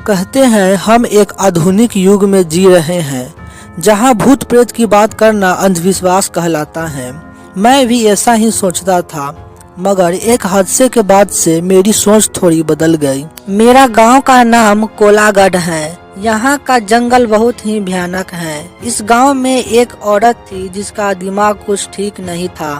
कहते हैं हम एक आधुनिक युग में जी रहे हैं जहां भूत प्रेत की बात करना अंधविश्वास कहलाता है। मैं भी ऐसा ही सोचता था, मगर एक हादसे के बाद से मेरी सोच थोड़ी बदल गई। मेरा गांव का नाम कोलागढ़ है। यहाँ का जंगल बहुत ही भयानक है। इस गांव में एक औरत थी जिसका दिमाग कुछ ठीक नहीं था।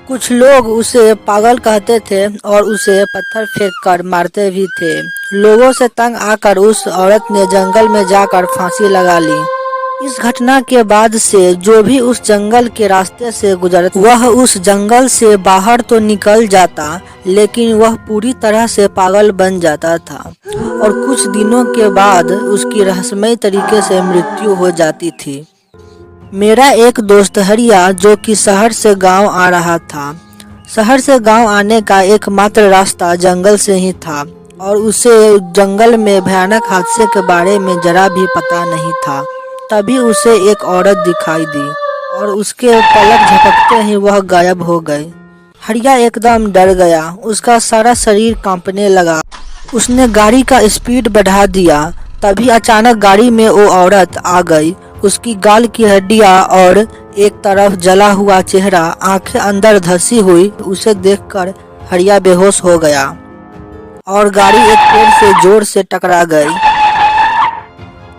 कुछ लोग उसे पागल कहते थे और उसे पत्थर फेंक कर मारते भी थे। लोगों से तंग आकर उस औरत ने जंगल में जाकर फांसी लगा ली। इस घटना के बाद से जो भी उस जंगल के रास्ते से गुजरता वह उस जंगल से बाहर तो निकल जाता, लेकिन वह पूरी तरह से पागल बन जाता था और कुछ दिनों के बाद उसकी रहस्यमय तरीके से मृत्यु हो जाती थी। मेरा एक दोस्त हरिया, जो कि शहर से गांव आ रहा था। शहर से गांव आने का एकमात्र रास्ता जंगल से ही था और उसे जंगल में भयानक हादसे के बारे में जरा भी पता नहीं था। तभी उसे एक औरत दिखाई दी और उसके पलक झपकते ही वह गायब हो गई। हरिया एकदम डर गया, उसका सारा शरीर कांपने लगा। उसने गाड़ी का स्पीड बढ़ा दिया। तभी अचानक गाड़ी में वो औरत आ गई। उसकी गाल की हड्डियां और एक तरफ जला हुआ चेहरा, आंखें अंदर धंसी हुई। उसे देखकर हरिया बेहोश हो गया और गाड़ी एक पेड़ से जोर से टकरा गई।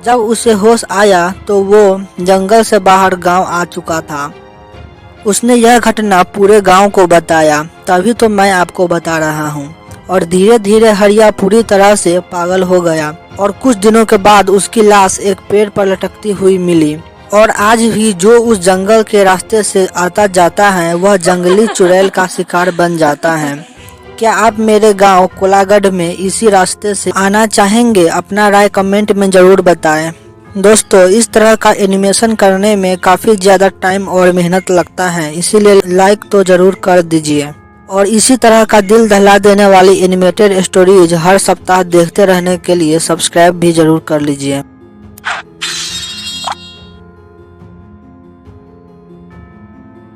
जब उसे होश आया तो वो जंगल से बाहर गांव आ चुका था। उसने यह घटना पूरे गांव को बताया, तभी तो मैं आपको बता रहा हूँ। और धीरे धीरे हरिया पूरी तरह से पागल हो गया और कुछ दिनों के बाद उसकी लाश एक पेड़ पर लटकती हुई मिली। और आज भी जो उस जंगल के रास्ते से आता जाता है वह जंगली चुड़ैल का शिकार बन जाता है। क्या आप मेरे गांव कोलागढ़ में इसी रास्ते से आना चाहेंगे? अपना राय कमेंट में जरूर बताएं। दोस्तों, इस तरह का एनिमेशन करने में काफी ज्यादा टाइम और मेहनत लगता है, इसीलिए लाइक तो जरूर कर दीजिए। और इसी तरह का दिल दहला देने वाली एनिमेटेड स्टोरीज हर सप्ताह देखते रहने के लिए सब्सक्राइब भी जरूर कर लीजिए।